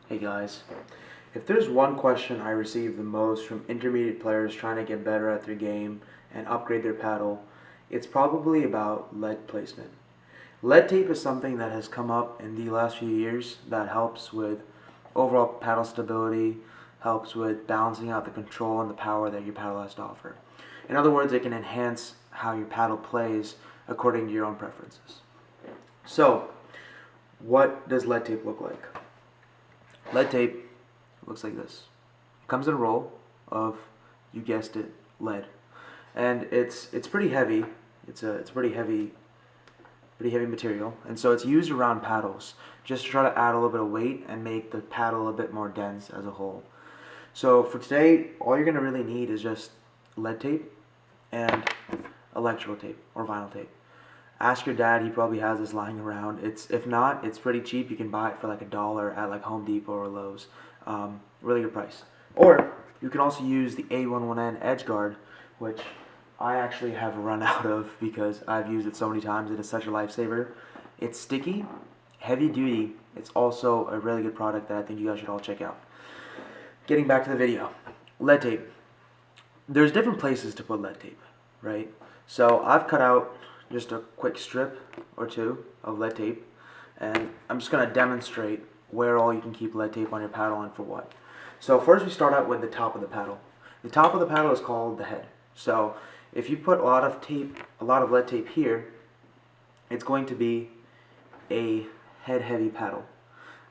Hey guys, if there's one question I receive the most from intermediate players trying to get better at their game and upgrade their paddle, it's probably about lead placement. Lead tape is something that has come up in the last few years that helps with overall paddle stability, helps with balancing out the control and the power that your paddle has to offer. In other words, it can enhance how your paddle plays according to your own preferences. So, what does lead tape look like? Lead tape looks like this. It comes in a roll of, you guessed it, lead, and it's pretty heavy. It's pretty heavy material, and so it's used around paddles just to try to add a little bit of weight and make the paddle a bit more dense as a whole. So for today, all you're gonna really need is just lead tape and electrical tape or vinyl tape. Ask your dad; he probably has this lying around. It's if not, it's pretty cheap. You can buy it for like $1 at like Home Depot or Lowe's. Really good price. Or you can also use the A11N Edge Guard, which I actually have run out of because I've used it so many times. It is such a lifesaver. It's sticky, heavy duty. It's also a really good product that I think you guys should all check out. Getting back to the video, lead tape. There's different places to put lead tape, right? So I've cut out just a quick strip or two of lead tape, and I'm just going to demonstrate where all you can keep lead tape on your paddle and for what. So first we start out with the top of the paddle. The top of the paddle is called the head. So if you put a lot of lead tape here, it's going to be a head heavy paddle.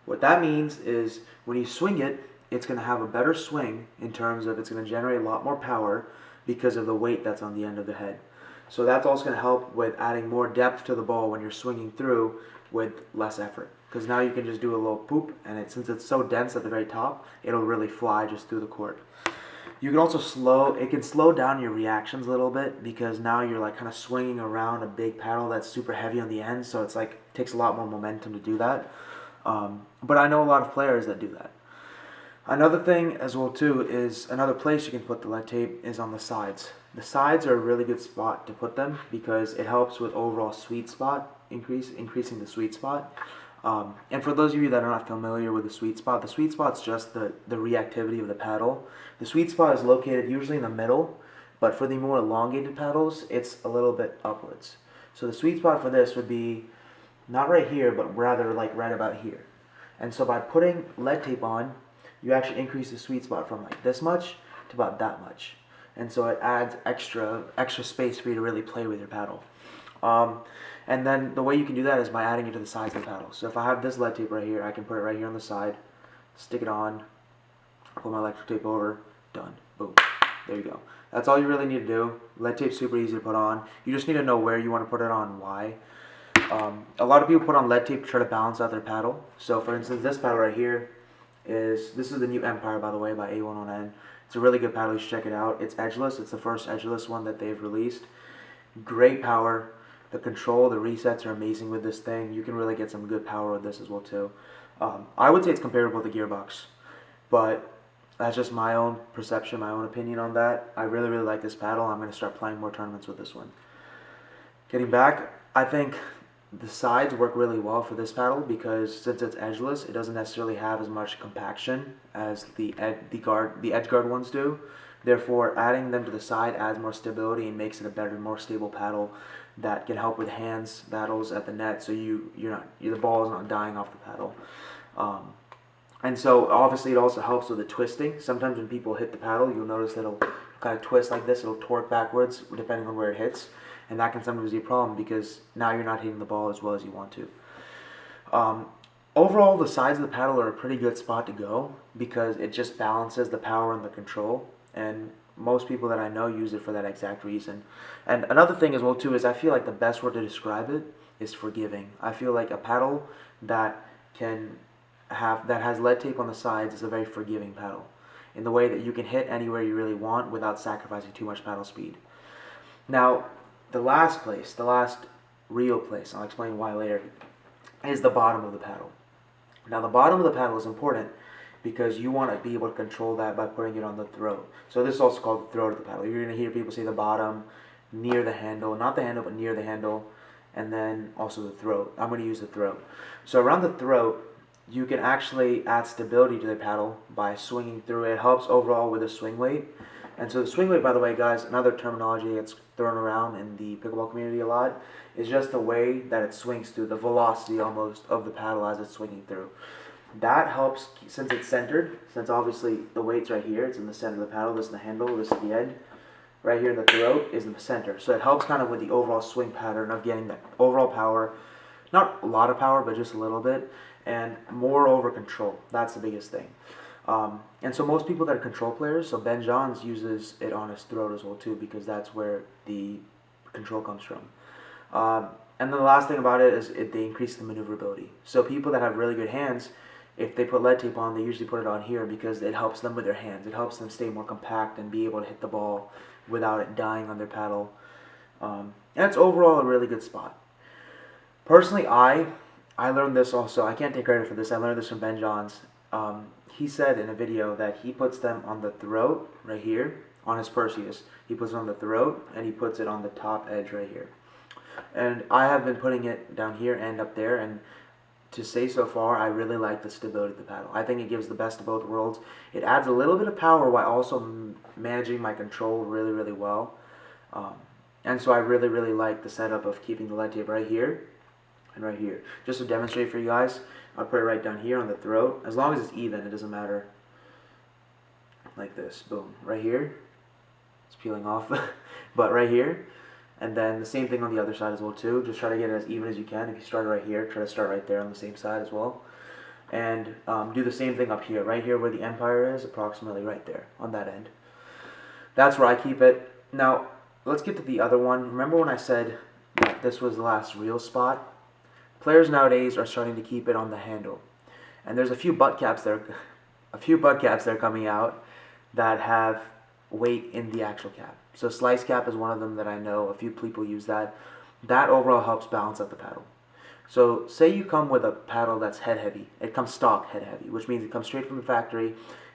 What that means is when you swing it, it's going to have a better swing in terms of it's going to generate a lot more power because of the weight that's on the end of the head. So that's also going to help with adding more depth to the ball when you're swinging through with less effort. Because now you can just do a little poop, and since it's so dense at the very top, it'll really fly just through the court. You can also it can slow down your reactions a little bit because now you're like kind of swinging around a big paddle that's super heavy on the end, so it's like takes a lot more momentum to do that. But I know a lot of players that do that. Another thing as well too is another place you can put the lead tape is on the sides. The sides are a really good spot to put them because it helps with overall sweet spot increasing the sweet spot. And for those of you that are not familiar with the sweet spot's just the reactivity of the paddle. The sweet spot is located usually in the middle, but for the more elongated paddles, it's a little bit upwards. So the sweet spot for this would be not right here, but rather like right about here. And so by putting lead tape on, you actually increase the sweet spot from like this much to about that much. And so it adds extra space for you to really play with your paddle. And then the way you can do that is by adding it to the sides of the paddle. So if I have this lead tape right here, I can put it right here on the side, stick it on, pull my electric tape over, done. Boom. There you go. That's all you really need to do. Lead tape's super easy to put on. You just need to know where you want to put it on and why. A lot of people put on lead tape to try to balance out their paddle. So for instance, this paddle right here this is the new Empire, by the way, by A11N. It's a really good paddle. You should check it out. It's edgeless. It's the first edgeless one that they've released. Great power. The control, the resets are amazing with this thing. You can really get some good power with this as well too. I would say it's comparable to the Gearbox, but that's just my own perception, my own opinion on that. I really, really like this paddle. I'm going to start playing more tournaments with this one. Getting back, I think the sides work really well for this paddle because since it's edgeless, it doesn't necessarily have as much compaction as the edge guard ones do. Therefore, adding them to the side adds more stability and makes it a better, more stable paddle that can help with hands battles at the net. So the ball is not dying off the paddle. And so obviously it also helps with the twisting. Sometimes when people hit the paddle, you'll notice that it'll kind of twist like this. It'll torque backwards depending on where it hits. And that can sometimes be a problem because now you're not hitting the ball as well as you want to. Overall, the sides of the paddle are a pretty good spot to go because it just balances the power and the control. And most people that I know use it for that exact reason. And another thing as well too is I feel like the best word to describe it is forgiving. I feel like a paddle that has lead tape on the sides is a very forgiving paddle in the way that you can hit anywhere you really want without sacrificing too much paddle speed. Now, the last real place, I'll explain why later, is the bottom of the paddle. Now the bottom of the paddle is important because you want to be able to control that by putting it on the throat. So this is also called the throat of the paddle. You're going to hear people say the bottom, near the handle, not the handle, but near the handle, and then also the throat. I'm going to use the throat. So around the throat, you can actually add stability to the paddle by swinging through it. It helps overall with the swing weight. And so the swing weight, by the way, guys, another terminology that's thrown around in the pickleball community a lot, is just the way that it swings through, the velocity almost of the paddle as it's swinging through. That helps, since it's centered, since obviously the weight's right here, it's in the center of the paddle, this is the handle, this is the end. Right here in the throat is in the center. So it helps kind of with the overall swing pattern of getting that overall power, not a lot of power, but just a little bit, and more over control. That's the biggest thing. And so most people that are control players, so Ben Johns uses it on his throat as well too, because that's where the control comes from. And then the last thing about it is they increase the maneuverability. So people that have really good hands, if they put lead tape on, they usually put it on here because it helps them with their hands. It helps them stay more compact and be able to hit the ball without it dying on their paddle. And it's overall a really good spot. Personally, I learned this also. I can't take credit for this. I learned this from Ben Johns. He said in a video that he puts them on the throat right here, on his Perseus. He puts it on the throat and he puts it on the top edge right here. And I have been putting it down here and up there, and to say so far, I really like the stability of the paddle. I think it gives the best of both worlds. It adds a little bit of power while also managing my control really, really well. And so I really, really like the setup of keeping the lead tape right here and right here. Just to demonstrate for you guys, I'll put it right down here on the throat. As long as it's even, it doesn't matter. Like this, boom. Right here, it's peeling off, but right here. And then the same thing on the other side as well too. Just try to get it as even as you can. If you start right here, try to start right there on the same side as well. And do the same thing up here. Right here where the Empire is, approximately right there on that end. That's where I keep it. Now, let's get to the other one. Remember when I said that this was the last real spot? Players nowadays are starting to keep it on the handle. And there's a few butt caps that are coming out that have weight in the actual cap. So slice cap is one of them that I know a few people use that. That overall helps balance out the paddle. So say you come with a paddle that's head heavy. It comes stock head heavy, which means it comes straight from the factory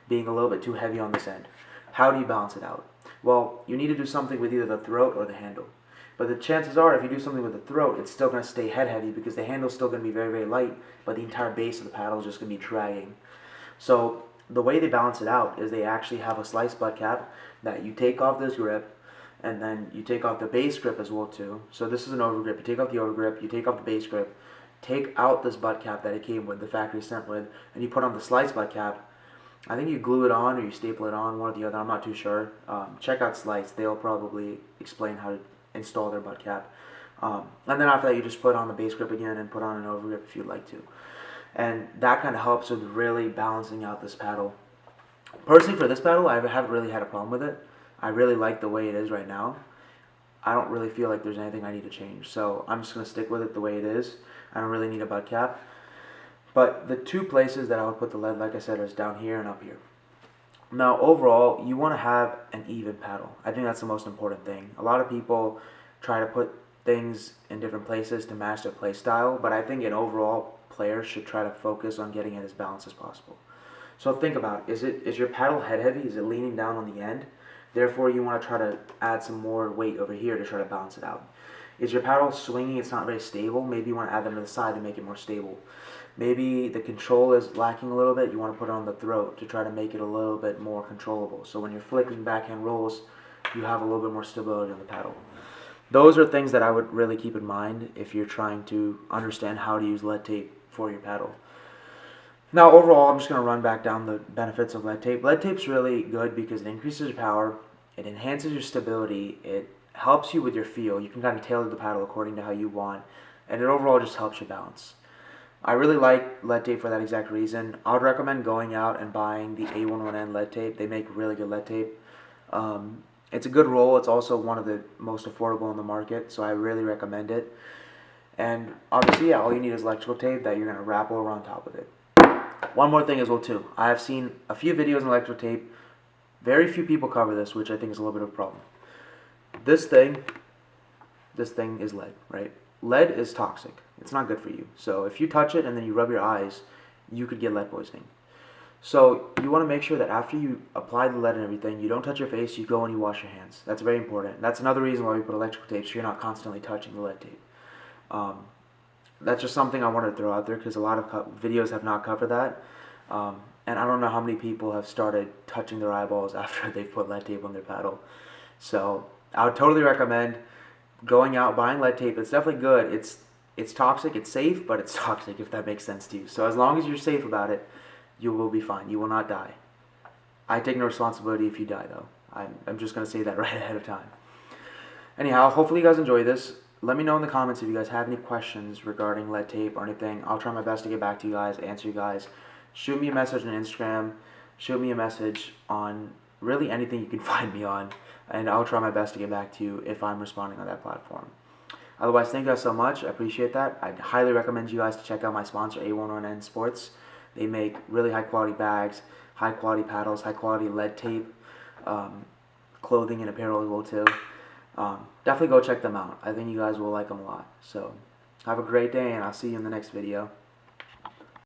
being a little bit too heavy on this end. How do you balance it out? Well, you need to do something with either the throat or the handle. But the chances are if you do something with the throat, it's still going to stay head heavy because the handle's still going to be very, very light, but the entire base of the paddle is just going to be dragging. So the way they balance it out is they actually have a slice butt cap that you take off this grip, and then you take off the base grip as well too. So this is an over grip. You take off the over grip, you take off the base grip, take out this butt cap that it came with, the factory sent with, and you put on the slice butt cap. I think you glue it on or you staple it on, one or the other. I'm not too sure. Check out Slice. They'll probably explain how to install their butt cap. And then after that, you just put on the base grip again and put on an over grip if you'd like to. And that kind of helps with really balancing out this paddle. Personally, for this paddle, I haven't really had a problem with it. I really like the way it is right now. I don't really feel like there's anything I need to change. So I'm just going to stick with it the way it is. I don't really need a butt cap. But the two places that I would put the lead, like I said, is down here and up here. Now, overall, you want to have an even paddle. I think that's the most important thing. A lot of people try to put things in different places to match their play style, but I think an overall player should try to focus on getting it as balanced as possible. So think about it. Is your paddle head heavy? Is it leaning down on the end? Therefore, you want to try to add some more weight over here to try to balance it out. Is your paddle swinging? It's not very stable. Maybe you want to add them to the side to make it more stable. Maybe the control is lacking a little bit. You want to put it on the throat to try to make it a little bit more controllable. So when you're flicking backhand rolls, you have a little bit more stability on the paddle. Those are things that I would really keep in mind if you're trying to understand how to use lead tape for your paddle. Now overall, I'm just going to run back down the benefits of lead tape. Lead tape's really good because it increases your power, it enhances your stability, it helps you with your feel. You can kind of tailor the paddle according to how you want, and it overall just helps you balance. I really like lead tape for that exact reason. I would recommend going out and buying the A11N lead tape. They make really good lead tape. It's a good roll. It's also one of the most affordable in the market, so I really recommend it. And obviously, yeah, all you need is electrical tape that you're going to wrap over on top of it. One more thing as well too. I have seen a few videos on electrical tape. Very few people cover this, which I think is a little bit of a problem. This thing is lead, right? Lead is toxic. It's not good for you. So if you touch it and then you rub your eyes, you could get lead poisoning. So you want to make sure that after you apply the lead and everything, you don't touch your face, you go and you wash your hands. That's very important. That's another reason why we put electrical tape, so you're not constantly touching the lead tape. that's just something I wanted to throw out there because a lot of videos have not covered that. And I don't know how many people have started touching their eyeballs after they've put lead tape on their paddle. So I would totally recommend going out, buying lead tape. It's definitely good. It's toxic. It's safe, but it's toxic if that makes sense to you. So as long as you're safe about it, you will be fine. You will not die. I take no responsibility if you die, though. I'm just going to say that right ahead of time. Anyhow, hopefully you guys enjoy this. Let me know in the comments if you guys have any questions regarding lead tape or anything. I'll try my best to get back to you guys, answer you guys. Shoot me a message on Instagram. Shoot me a message on really anything you can find me on. And I'll try my best to get back to you if I'm responding on that platform. Otherwise, thank you guys so much. I appreciate that. I'd highly recommend you guys to check out my sponsor, A11N Sports. They make really high quality bags, high quality paddles, high quality lead tape, clothing and apparel as well too. Definitely go check them out. I think you guys will like them a lot. So have a great day, and I'll see you in the next video.